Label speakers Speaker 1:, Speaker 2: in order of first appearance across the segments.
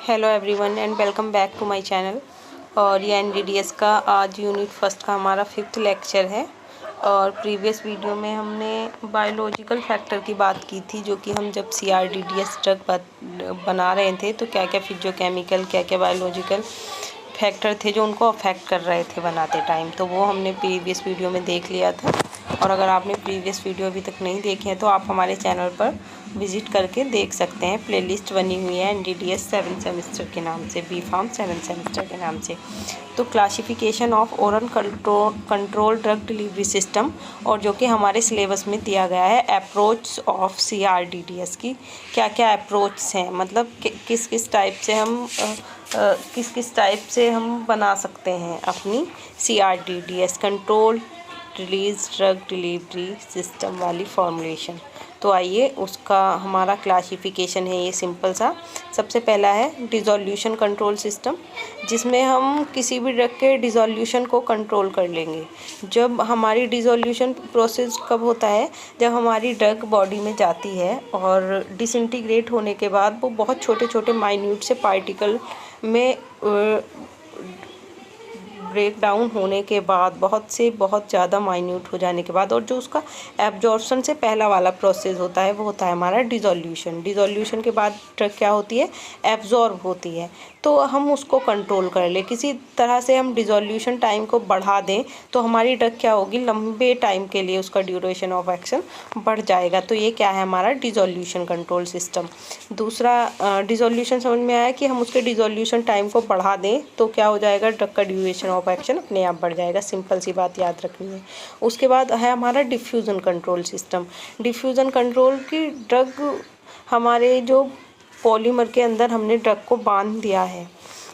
Speaker 1: Hello everyone and welcome back to my channel. और ये NDDS का आज यूनिट फर्स्ट का हमारा 5th लेक्चर है। और प्रीवियस वीडियो में हमने बायोलॉजिकल फैक्टर की बात की थी, जो कि हम जब सीआरडीडीएस ड्रग बना रहे थे तो क्या क्या फिजियोकेमिकल क्या क्या बायोलॉजिकल फैक्टर थे जो उनको अफेक्ट कर रहे थे बनाते टाइम। तो वो हमने प्रीवियस वीडियो में देख लिया था। और अगर आपने प्रीवियस वीडियो अभी तक नहीं देखे हैं तो आप हमारे चैनल पर विजिट करके देख सकते हैं। प्लेलिस्ट बनी हुई है एनडीडीएस 7 सेमेस्टर के नाम से, बी फार्म 7 सेमेस्टर के नाम से। तो classification of oral control drug delivery system, और जो कि हमारे सिलेबस में दिया गया है अप्रोच ऑफ सीआरडीडीएस की क्या क्या अप्रोच हैं, मतलब किस किस टाइप से हम बना सकते हैं अपनी CRDDS control release drug delivery system वाली फॉर्मुलेशन। तो आइए उसका हमारा क्लासिफिकेशन है ये सिंपल सा। सबसे पहला है डिसोल्यूशन कंट्रोल सिस्टम, जिसमें हम किसी भी ड्रग के डिसोल्यूशन को कंट्रोल कर लेंगे। जब हमारी डिसोल्यूशन प्रोसेस कब होता है, जब हमारी ड्रग बॉडी में जाती है और डिसइंटीग्रेट होने के बाद वो बहुत छोटे छोटे माइन्यूट से पार्टिकल में ब्रेक डाउन होने के बाद, बहुत ज़्यादा माइन्यूट हो जाने के बाद, और जो उसका एब्जॉर्प्शन से पहला वाला प्रोसेस होता है वो होता है हमारा डिसोल्यूशन। डिसोल्यूशन के बाद ड्रग क्या होती है, एब्जॉर्ब होती है। तो हम उसको कंट्रोल कर ले, किसी तरह से हम डिसोल्यूशन टाइम को बढ़ा दें तो हमारी ड्रग क्या होगी, लंबे टाइम के लिए उसका ड्यूरेशन ऑफ एक्शन बढ़ जाएगा। तो ये क्या है हमारा डिसोल्यूशन कंट्रोल सिस्टम। दूसरा डिसोल्यूशन समझ में आया कि हम उसके डिसोल्यूशन टाइम को बढ़ा दें तो क्या हो जाएगा, ड्रग का ड्यूरेशन ऑफ एक्शन अपने आप बढ़ जाएगा। सिंपल सी बात याद रखनी है। उसके बाद है हमारा diffusion control system. Diffusion control की ड्रग हमारे जो पॉलीमर के अंदर हमने ड्रग को बांध दिया है,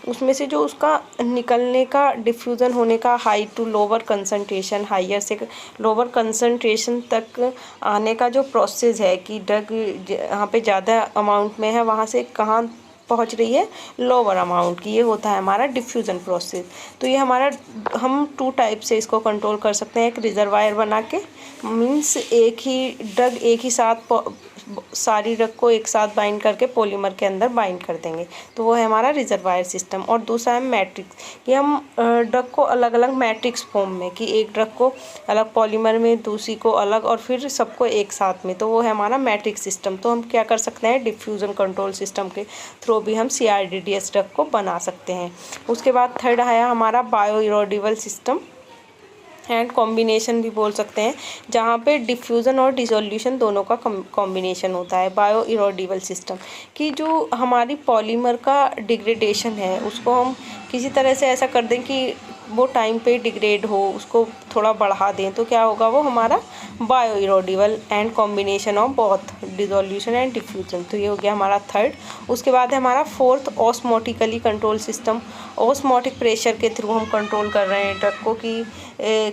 Speaker 1: उसमें से जो उसका निकलने का डिफ्यूज़न होने का high to lower concentration, higher से लोअर कंसंट्रेशन तक आने का जो प्रोसेस है कि ड्रग यहाँ पे ज़्यादा अमाउंट में है, वहाँ से कहाँ पहुँच रही है, लोअर अमाउंट की, ये होता है हमारा डिफ्यूज़न प्रोसेस। तो ये हमारा हम 2 टाइप से इसको कंट्रोल कर सकते हैं। एक रिजर्वायर बना के, मीन्स एक ही ड्रग एक ही साथ सारी ड्रग को एक साथ बाइंड करके पॉलीमर के अंदर बाइंड कर देंगे, तो वो है हमारा रिजर्वायर सिस्टम। और दूसरा है मैट्रिक्स, कि हम ड्रग को अलग अलग मैट्रिक्स फॉर्म में, कि एक ड्रग को अलग पॉलीमर में, दूसरी को अलग, और फिर सबको एक साथ में, तो वो है हमारा मैट्रिक्स सिस्टम। तो हम क्या कर सकते हैं, डिफ्यूज़न कंट्रोल सिस्टम के थ्रू भी हम सीआरडीडीएस ड्रग को बना सकते हैं। उसके बाद थर्ड है हमारा बायो इरोडिबल सिस्टम एंड कॉम्बिनेशन भी बोल सकते हैं, जहाँ पे डिफ्यूज़न और डिसोल्यूशन दोनों का कॉम्बिनेशन होता है। बायो इरोडिबल सिस्टम कि जो हमारी पॉलीमर का डिग्रेडेशन है उसको हम किसी तरह से ऐसा कर दें कि वो टाइम पे डिग्रेड हो, उसको थोड़ा बढ़ा दें, तो क्या होगा, वो हमारा bio erodible and combination of both dissolution and diffusion. तो ये हो गया हमारा थर्ड। उसके बाद है हमारा fourth osmotically control system. Osmotic pressure के थ्रू हम कंट्रोल कर रहे हैं ड्रग को, कि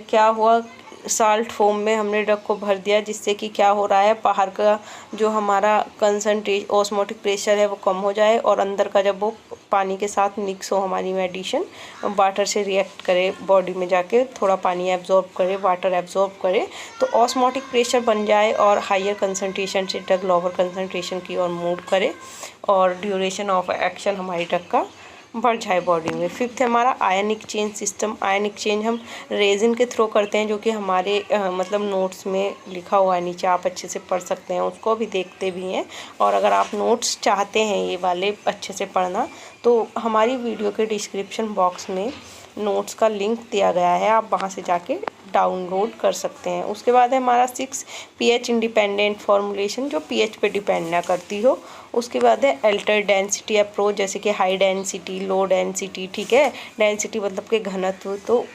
Speaker 1: क्या हुआ, साल्ट फॉर्म में हमने ड्रग को भर दिया, जिससे कि क्या हो रहा है, बाहर का जो हमारा कंसंट्रेशन ऑस्मोटिक प्रेशर है वो कम हो जाए, और अंदर का जब वो पानी के साथ मिक्स हो, हमारी मेडिसिन वाटर से रिएक्ट करे, बॉडी में जाके थोड़ा पानी एब्जॉर्ब करे, वाटर एब्जॉर्ब करे, तो ऑस्मोटिक प्रेशर बन जाए और हायर कंसंट्रेशन से ड्रग लोअर कंसंट्रेशन की ओर मूव करे, और ड्यूरेशन ऑफ एक्शन हमारी ड्रग का बढ़ जाए बॉडी में। फिफ्थ है हमारा आयनिक चेंज सिस्टम। आयनिक चेंज हम रेजिन के थ्रू करते हैं, जो कि हमारे मतलब नोट्स में लिखा हुआ है नीचे, आप अच्छे से पढ़ सकते हैं, उसको भी देखते भी हैं। और अगर आप नोट्स चाहते हैं ये वाले अच्छे से पढ़ना, तो हमारी वीडियो के डिस्क्रिप्शन बॉक्स में नोट्स का लिंक दिया गया है, आप वहाँ से जाके डाउनलोड कर सकते हैं। उसके बाद है हमारा 6 पीएच इंडिपेंडेंट फॉर्मुलेशन, जो पीएच पे डिपेंड ना करती हो। उसके बाद है अल्टर डेंसिटी अप्रोच, जैसे कि हाई डेंसिटी, लो डेंसिटी, ठीक है, डेंसिटी मतलब के घनत्व, तो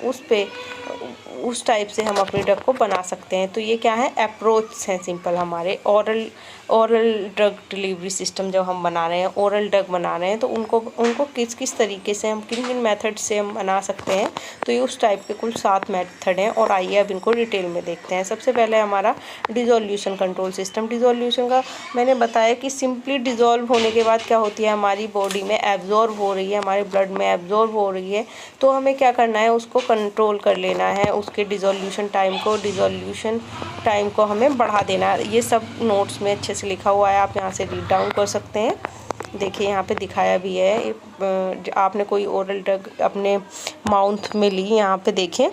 Speaker 1: उस टाइप से हम अपनी ड्रग को बना सकते हैं। तो ये क्या है, अप्रोच हैं सिंपल हमारे। ओरल ड्रग डिलीवरी सिस्टम जब हम बना रहे हैं, ओरल ड्रग बना रहे हैं, तो उनको किस किस तरीके से हम, किन किन मेथड से हम बना सकते हैं। तो ये उस टाइप के कुल 7 मेथड हैं, और आइए अब इनको डिटेल में देखते हैं। सबसे पहले हमारा डिसोल्यूशन कंट्रोल सिस्टम। डिसोल्यूशन का मैंने बताया कि सिंपली डिसॉल्व होने के बाद क्या होती है, हमारी बॉडी में एब्जॉर्ब हो रही है, हमारे ब्लड में एब्जॉर्ब हो रही है, तो हमें क्या करना है, उसको कंट्रोल कर लेना है, उसके डिसोल्यूशन टाइम को हमें बढ़ा देना है। ये सब नोट्स में अच्छे से लिखा हुआ है, आप यहाँ से रीड डाउन कर सकते हैं। देखिए यहाँ पे दिखाया भी है। आपने कोई ओरल ड्रग अपने माउथ में ली, यहाँ पे देखें,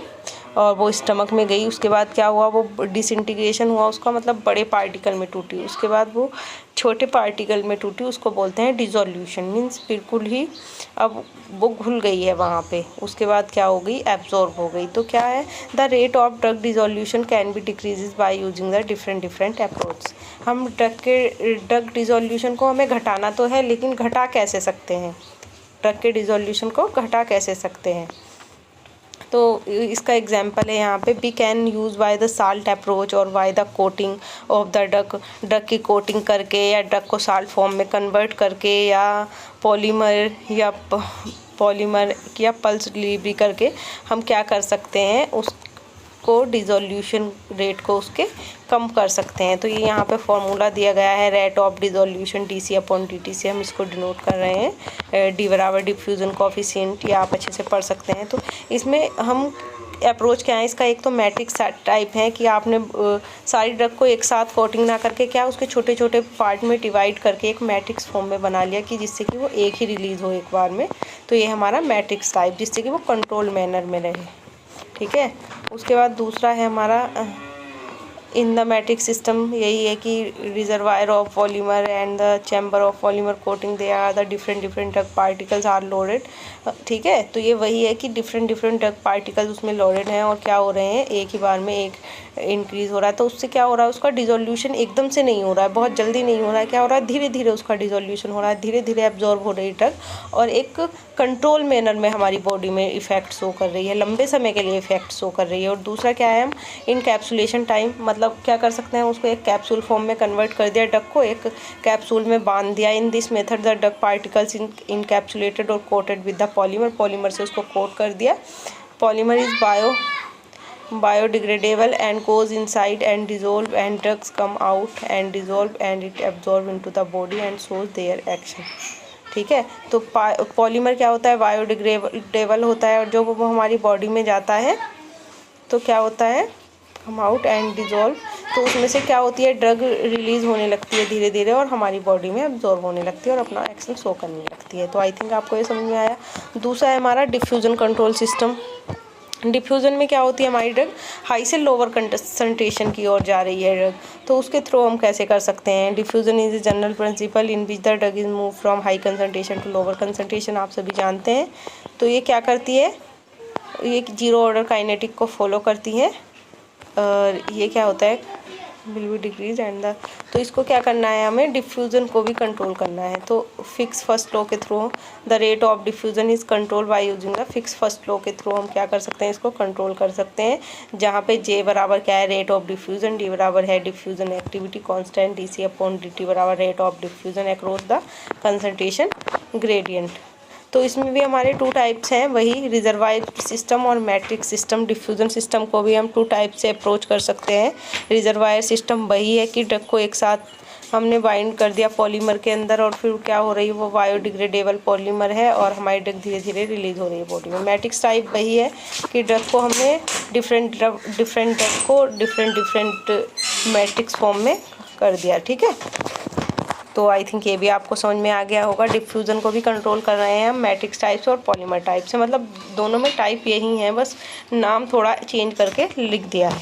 Speaker 1: और वो स्टमक में गई, उसके बाद क्या हुआ, वो डिसइंटीग्रेशन हुआ उसका, मतलब बड़े पार्टिकल में टूटी, उसके बाद वो छोटे पार्टिकल में टूटी, उसको बोलते हैं डिसोल्यूशन। मीन्स बिल्कुल ही अब वो घुल गई है वहाँ पे, उसके बाद क्या हो गई, एब्जॉर्ब हो गई। तो क्या है, the rate of drug dissolution can be decreases by using the different approach. हम ड्रग डिसोल्यूशन को हमें घटाना तो है, लेकिन घटा कैसे सकते हैं, ड्रग के डिसोल्यूशन को घटा कैसे सकते हैं। तो इसका एग्जांपल है यहाँ पे, we can use by the salt approach और by the coating of the drug की कोटिंग करके, या ड्रग को साल्ट फॉर्म में कन्वर्ट करके, या पॉलीमर या पल्स डिलीवरी करके हम क्या कर सकते हैं, उसको डिसोल्यूशन रेट को उसके कम कर सकते हैं। तो ये यहाँ पे फॉर्मूला दिया गया है, रेट ऑफ डिसोल्यूशन DC/dt से हम इसको डिनोट कर रहे हैं, D बराबर डिफ्यूज़न कोफिशिएंट, या आप अच्छे से पढ़ सकते हैं। तो इसमें हम अप्रोच क्या है इसका, एक तो मैट्रिक्स टाइप है कि आपने सारी ड्रग को एक साथ कोटिंग ना करके क्या उसके छोटे छोटे पार्ट में डिवाइड करके एक मैट्रिक्स फॉर्म में बना लिया, कि जिससे कि वो एक ही रिलीज़ हो एक बार में। तो ये हमारा मैट्रिक्स टाइप, जिससे कि वो कंट्रोल मैनर में रहे, ठीक है। उसके बाद दूसरा है हमारा इन द मैट्रिक्स सिस्टम, यही है कि reservoir of polymer and the chamber of polymer coating, they are the different drug particles are loaded, ठीक है। तो ये वही है कि डिफरेंट ड्रग पार्टिकल्स उसमें लोडेड हैं, और क्या हो रहे हैं, एक ही बार में एक इंक्रीज़ हो रहा है। तो उससे क्या हो रहा है, उसका डिसोल्यूशन एकदम से नहीं हो रहा है, बहुत जल्दी नहीं हो रहा है, क्या हो रहा है, धीरे धीरे उसका डिसोल्यूशन हो रहा है, धीरे धीरे एब्जॉर्ब हो रही ड्रग, और एक कंट्रोल मैनर में हमारी बॉडी में इफेक्ट शो कर रही है, लंबे समय के लिए इफेक्ट शो कर रही है। और दूसरा क्या है, हम इनकैप्सुलेशन टाइम, मतलब क्या कर सकते हैं, उसको एक कैप्सूल फॉर्म में कन्वर्ट कर दिया, ड्रग को एक कैप्सूल में बांध दिया। इन this method the drug particles encapsulated और कोटेड विद द पॉलीमर से उसको कोट कर दिया। Polymer is biodegradable and goes inside and dissolve, and drugs come out and dissolve and it absorb into the body and shows their action, ठीक है। तो polymer क्या होता है, बायोडिग्रेडेबल होता है, और जो वो हमारी बॉडी में जाता है तो क्या होता है, कम आउट एंड डिजोल्व, तो उसमें से क्या होती है, ड्रग रिलीज़ होने लगती है धीरे धीरे, और हमारी बॉडी में एब्जॉर्ब होने लगती है और अपना एक्शन शो करने लगती है। तो आई थिंक आपको ये समझ में आया। दूसरा है हमारा डिफ्यूज़न कंट्रोल सिस्टम। डिफ्यूज़न में क्या होती है, हमारी ड्रग हाई से लोअर कंसंट्रेशन की ओर जा रही है ड्रग, तो उसके थ्रू हम कैसे कर सकते हैं। Diffusion is a general principle in which the drug is move from high concentration to lower concentration, आप सभी जानते हैं। तो ये क्या करती है, ये जीरो ऑर्डर काइनेटिक को फॉलो करती है, और ये क्या होता है, will be decrease and the, तो इसको क्या करना है, हमें डिफ्यूज़न को भी कंट्रोल करना है। तो फिक्स फर्स्ट लॉ के through the rate of diffusion is control by using the fix first law के थ्रू हम क्या कर सकते हैं, इसको कंट्रोल कर सकते हैं, जहाँ पे J बराबर क्या है, रेट ऑफ डिफ्यूज़न, D बराबर है डिफ्यूज़न एक्टिविटी कांस्टेंट, DC/dt बराबर rate of diffusion across the concentration gradient. तो इसमें भी हमारे 2 टाइप्स हैं, वही रिजर्वायर सिस्टम और मैट्रिक्स सिस्टम। डिफ्यूज़न सिस्टम को भी हम 2 टाइप से अप्रोच कर सकते हैं। रिजर्वायर सिस्टम वही है कि ड्रग को एक साथ हमने बाइंड कर दिया पॉलीमर के अंदर, और फिर क्या हो रही है, वो बायोडिग्रेडेबल पॉलीमर है, और हमारी ड्रग धीरे धीरे रिलीज़ हो रही है बॉडी में। मैट्रिक्स टाइप वही है कि ड्रग को हमने डिफरेंट ड्रग को डिफरेंट मैट्रिक्स फॉर्म में कर दिया, ठीक है। तो आई थिंक ये भी आपको समझ में आ गया होगा। डिफ्यूज़न को भी कंट्रोल कर रहे हैं हम मैट्रिक्स टाइप से और पॉलीमर टाइप से, मतलब दोनों में टाइप यही है, बस नाम थोड़ा चेंज करके लिख दिया है।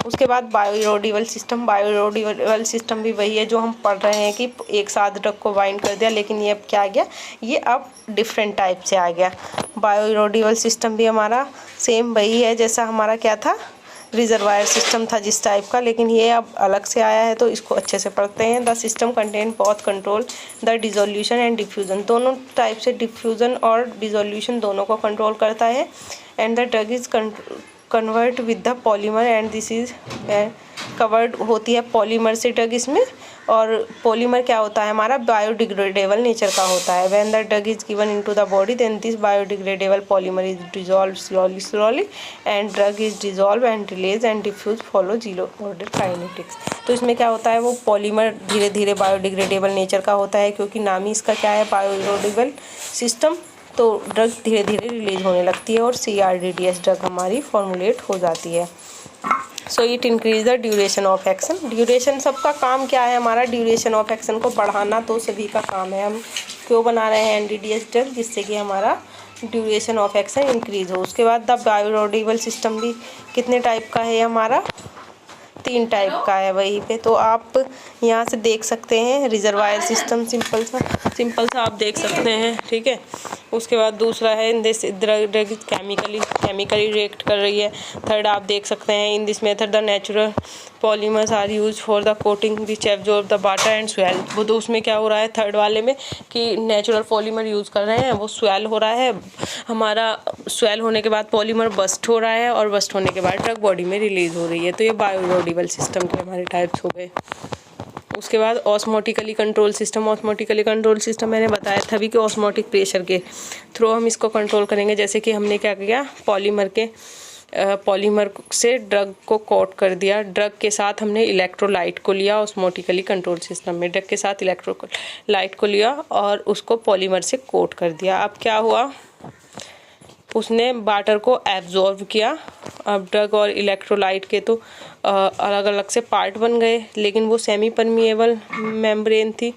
Speaker 1: उसके बाद बायोइरोडिबल सिस्टम। बायोइरोडिबल सिस्टम भी वही है जो हम पढ़ रहे हैं कि एक साथ ड्रग को बाइंड कर दिया, लेकिन ये अब क्या आ गया, ये अब डिफरेंट टाइप से आ गया। बायोइरोडिबल सिस्टम भी हमारा सेम वही है जैसा हमारा क्या था, रिजर्वायर सिस्टम था जिस टाइप का, लेकिन ये अब अलग से आया है, तो इसको अच्छे से पढ़ते हैं। The system contain both control the dissolution and diffusion, दोनों टाइप से डिफ्यूज़न और डिसोल्यूशन दोनों को कंट्रोल करता है। And the drug is convert with the polymer and this is covered होती है पॉलीमर से ड्रग इसमें, और पॉलीमर क्या होता है हमारा, बायोडिग्रेडेबल नेचर का होता है। When the drug is given into the body then this biodegradable polymer is dissolve slowly and drug is dissolve and release and diffuse follow zero order kinetics. तो इसमें क्या होता है, वो पॉलीमर धीरे धीरे बायोडिग्रेडेबल नेचर का होता है, क्योंकि नाम ही इसका क्या है, बायोइरोडेबल सिस्टम। तो ड्रग धीरे धीरे रिलीज होने लगती है और CRDDS ड्रग हमारी फॉर्मुलेट हो जाती है। So it increase the duration of action. Duration सबका काम क्या है हमारा, ड्यूरेशन ऑफ एक्शन को बढ़ाना तो सभी का काम है। हम क्यों बना रहे हैं NDDS ड्रग? जिससे कि हमारा ड्यूरेशन ऑफ एक्शन इंक्रीज हो। उसके बाद द बायोडिग्रेडेबल सिस्टम भी कितने टाइप का है हमारा? 3 टाइप का है वहीं पे। तो आप यहाँ से देख सकते हैं रिजर्वायर सिस्टम, सिंपल सा आप देख सकते हैं, ठीक है। उसके बाद दूसरा है in this drug chemically react कर रही है। थर्ड आप देख सकते हैं in this method the natural polymers are use for the coating which absorb the water and swell. वो तो उसमें क्या हो रहा है थर्ड वाले में कि नेचुरल पॉलीमर यूज़ कर रहे हैं, वो स्वेल हो रहा है हमारा। स्वेल होने के बाद पॉलीमर बस्ट हो रहा है और बस्ट होने के बाद ड्रग बॉडी में रिलीज हो रही है। तो ये बायोडिग्रेडेबल सिस्टम के हमारे टाइप्स हो गए। उसके बाद osmotically control system. Osmotically control system मैंने बताया था अभी कि ऑस्मोटिक प्रेशर के थ्रू हम इसको कंट्रोल करेंगे। जैसे कि हमने क्या किया, पॉलीमर से ड्रग को कोट कर दिया, ड्रग के साथ हमने इलेक्ट्रोलाइट को लिया ऑस्मोटिकली कंट्रोल सिस्टम में, ड्रग के साथ इलेक्ट्रोलाइट को लिया और उसको पॉलीमर से कोट कर दिया। अब क्या हुआ, उसने वाटर को एब्जॉर्ब किया। अब ड्रग और इलेक्ट्रोलाइट के तो अलग अलग से पार्ट बन गए, लेकिन वो सेमी परमिएबल मेम्ब्रेन थी,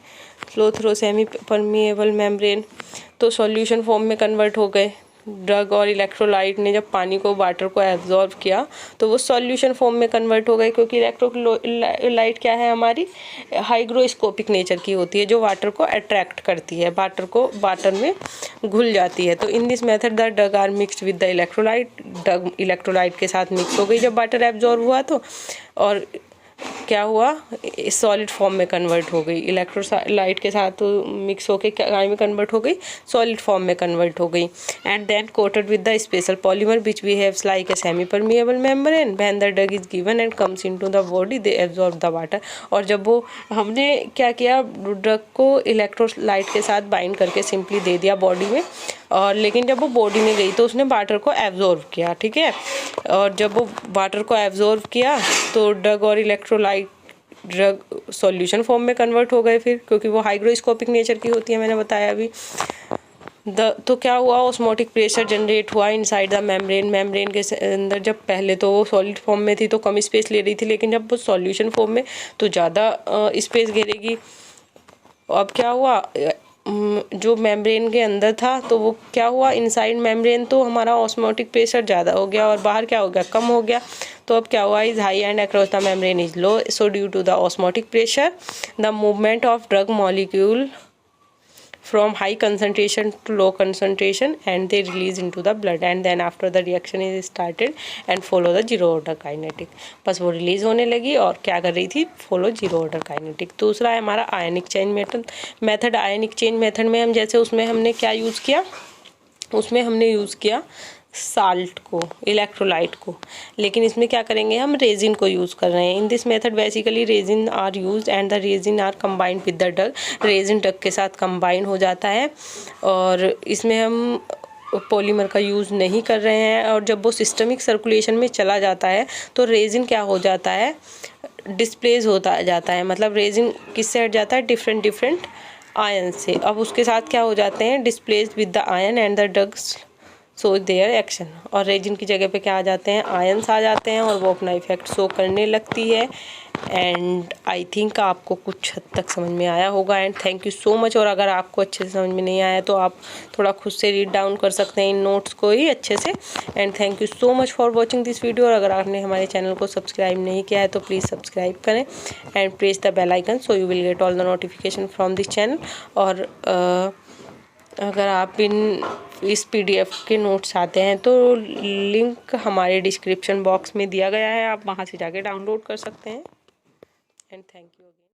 Speaker 1: flow through semi permeable membrane, तो सॉल्यूशन फॉर्म में कन्वर्ट हो गए। ड्रग और इलेक्ट्रोलाइट ने जब पानी को वाटर को एब्जॉर्ब किया तो वो सॉल्यूशन फॉर्म में कन्वर्ट हो गए, क्योंकि इलेक्ट्रोलाइट क्या है हमारी हाइग्रोस्कोपिक नेचर की होती है, जो वाटर को अट्रैक्ट करती है, वाटर को वाटर में घुल जाती है। तो in this method the drug are mixed with the electrolyte. Drug electrolyte के साथ मिक्स हो गई जब वाटर एब्जॉर्ब हुआ तो, और क्या हुआ, सॉलिड फॉर्म में कन्वर्ट हो गई। इलेक्ट्रोलाइट के साथ मिक्स होके क्या में कन्वर्ट हो गई, सॉलिड फॉर्म में कन्वर्ट हो गई। And then coated with the special polymer which behaves like a semi permeable membrane. When the drug is given and comes into the body they absorb the water. और जब वो हमने क्या किया, drug को इलेक्ट्रोलाइट के साथ बाइंड करके सिंपली दे दिया बॉडी में, और लेकिन जब वो बॉडी में गई तो उसने वाटर को एब्जॉर्ब किया, ठीक है। और जब वो वाटर को एब्जॉर्ब किया तो ड्रग और इलेक्ट्रोलाइट ड्रग सॉल्यूशन फॉर्म में कन्वर्ट हो गए फिर, क्योंकि वो हाइग्रोस्कोपिक नेचर की होती है, मैंने बताया अभी। तो क्या हुआ, ऑस्मोटिक प्रेशर जनरेट हुआ इनसाइड द मेम्ब्रेन के अंदर। जब पहले तो वो सॉलिड फॉर्म में थी तो कम स्पेस ले रही थी, लेकिन जब वो सॉल्यूशन फॉर्म में तो ज़्यादा स्पेस घेरेगी। अब क्या हुआ, जो मेम्ब्रेन के अंदर था तो वो क्या हुआ, इनसाइड मेम्ब्रेन तो हमारा ऑस्मोटिक प्रेशर ज़्यादा हो गया और बाहर क्या हो गया, कम हो गया। तो अब क्या हुआ, is high and across the membrane is low, so due to the osmotic pressure the movement of drug molecule from high concentration to low concentration and they release into the blood and then after the reaction is started and follow the zero order kinetic। बस वो release होने लगी और क्या कर रही थी, follow zero order kinetic. दूसरा है हमारा आयनिक चेंज मेथड। आयनिक चेंज मेथड में हम जैसे उसमें हमने क्या यूज़ किया, उसमें हमने यूज़ किया साल्ट को, इलेक्ट्रोलाइट को, लेकिन इसमें क्या करेंगे, हम रेजिन को यूज़ कर रहे हैं। In this method basically resin are used and the resin are combined with the drug. Resin drug के साथ कंबाइन हो जाता है और इसमें हम पॉलीमर का यूज़ नहीं कर रहे हैं। और जब वो सिस्टमिक सर्कुलेशन में चला जाता है तो रेजिन क्या हो जाता है, डिस्प्लेस होता जाता है। मतलब रेजिन किससे हट जाता है, डिफरेंट आयन से। अब उसके साथ क्या हो जाते हैं, displace with the ion and the drugs so their action. और रेजिन की जगह पे क्या आ जाते हैं, आयंस आ जाते हैं और वो अपना इफेक्ट शो करने लगती है। एंड आई थिंक आपको कुछ हद तक समझ में आया होगा and thank you so much. और अगर आपको अच्छे से समझ में नहीं आया तो आप थोड़ा खुद से रीड डाउन कर सकते हैं इन नोट्स को ही अच्छे से। And thank you so much for watching this video. और अगर आपने हमारे चैनल को सब्सक्राइब नहीं किया है तो प्लीज़ सब्सक्राइब करें and press the bell icon so you will get all the notification from this channel. और अगर आप इस PDF के नोट्स आते हैं तो लिंक हमारे डिस्क्रिप्शन बॉक्स में दिया गया है, आप वहाँ से जाके डाउनलोड कर सकते हैं। And thank you.